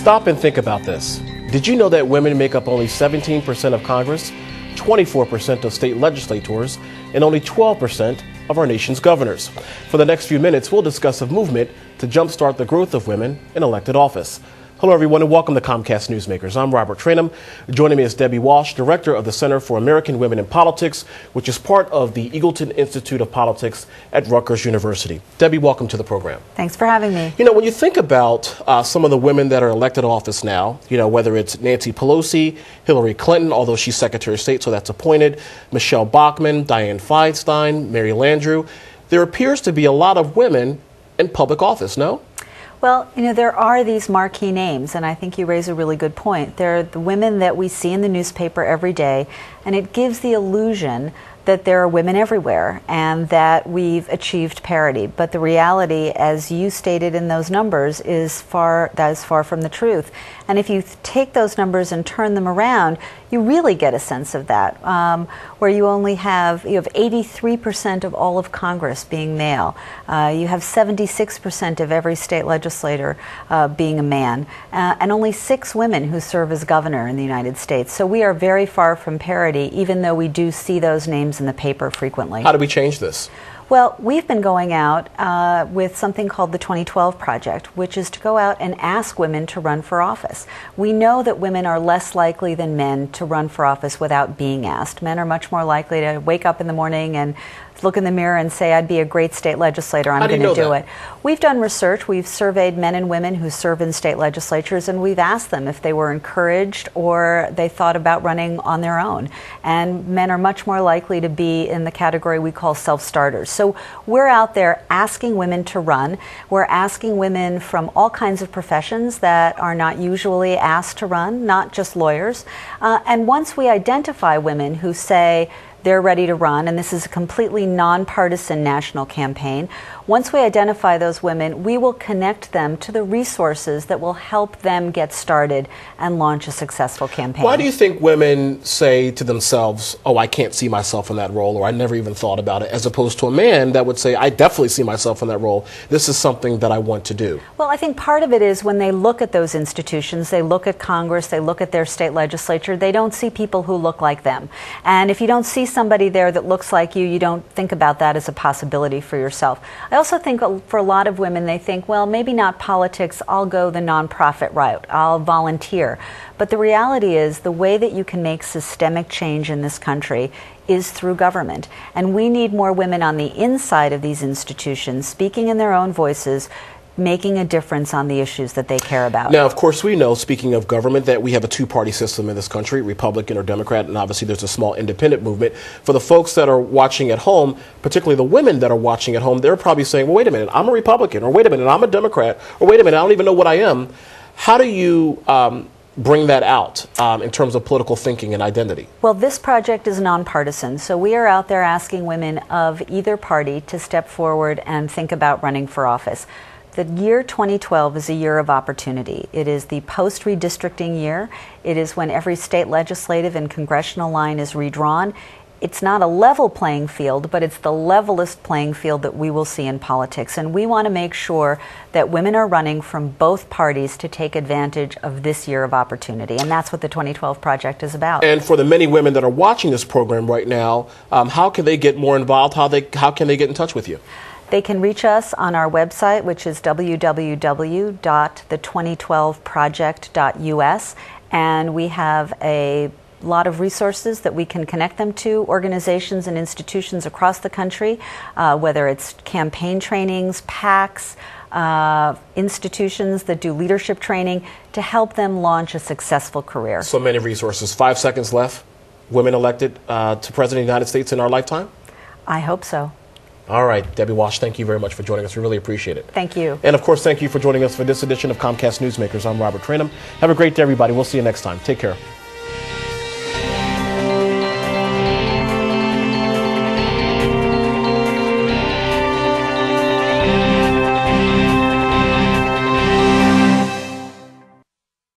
Stop and think about this. Did you know that women make up only 17% of Congress, 24% of state legislators, and only 12% of our nation's governors? For the next few minutes, we'll discuss a movement to jumpstart the growth of women in elected office. Hello, everyone, and welcome to Comcast Newsmakers. I'm Robert Trainum. Joining me is Debbie Walsh, Director of the Center for American Women in Politics, which is part of the Eagleton Institute of Politics at Rutgers University. Debbie, welcome to the program. Thanks for having me. You know, when you think about some of the women that are elected office now, you know, whether it's Nancy Pelosi, Hillary Clinton, although she's Secretary of State, so that's appointed, Michelle Bachmann, Dianne Feinstein, Mary Landrieu, there appears to be a lot of women in public office, no? Well, you know, there are these marquee names, and I think you raise a really good point. They're the women that we see in the newspaper every day, and it gives the illusion that there are women everywhere and that we've achieved parity. But the reality, as you stated in those numbers, is far from the truth. And if you take those numbers and turn them around, you really get a sense of that, where you have 83% of all of Congress being male. You have 76% of every state legislator being a man, and only 6 women who serve as governor in the United States. So we are very far from parity, even though we do see those names in the paper frequently. How do we change this? Well, we've been going out with something called the 2012 Project, which is to go out and ask women to run for office. We know that women are less likely than men to run for office without being asked. Men are much more likely to wake up in the morning and look in the mirror and say, I'd be a great state legislator, I'm going to do it. We've done research. We've surveyed men and women who serve in state legislatures, and we've asked them if they were encouraged or they thought about running on their own. And men are much more likely to be in the category we call self-starters. So we're out there asking women to run. We're asking women from all kinds of professions that are not usually asked to run, not just lawyers. And once we identify women who say, they're ready to run, and this is a completely nonpartisan national campaign. Once we identify those women, we will connect them to the resources that will help them get started and launch a successful campaign. Why do you think women say to themselves, oh, I can't see myself in that role, or I never even thought about it, as opposed to a man that would say, I definitely see myself in that role. This is something that I want to do? Well, I think part of it is when they look at those institutions, they look at Congress, they look at their state legislature, they don't see people who look like them. And if you don't see somebody there that looks like you, you don't think about that as a possibility for yourself. I also think for a lot of women, they think, well, maybe not politics, I'll go the nonprofit route, I'll volunteer. But the reality is the way that you can make systemic change in this country is through government. And we need more women on the inside of these institutions, speaking in their own voices, making a difference on the issues that they care about. Now, of course, we know, speaking of government, that we have a two-party system in this country, Republican or Democrat, and obviously there's a small independent movement. For the folks that are watching at home, particularly the women that are watching at home, they're probably saying, well, wait a minute, I'm a Republican, or wait a minute, I'm a Democrat, or wait a minute, I don't even know what I am. How do you bring that out in terms of political thinking and identity? Well, this project is nonpartisan, so we are out there asking women of either party to step forward and think about running for office. The year 2012 is a year of opportunity. It is the post-redistricting year. It is when every state legislative and congressional line is redrawn. It's not a level playing field, but it's the levelest playing field that we will see in politics. And we want to make sure that women are running from both parties to take advantage of this year of opportunity. And that's what the 2012 Project is about. And for the many women that are watching this program right now, how can they get more involved? How can they get in touch with you? They can reach us on our website, which is www.the2012project.us, and we have a lot of resources that we can connect them to, organizations and institutions across the country, whether it's campaign trainings, PACs, institutions that do leadership training, to help them launch a successful career. So many resources. 5 seconds left. Women elected to President of the United States in our lifetime? I hope so. All right, Debbie Walsh, thank you very much for joining us. We really appreciate it. Thank you. And of course, thank you for joining us for this edition of Comcast Newsmakers. I'm Robert Trainum. Have a great day, everybody. We'll see you next time. Take care.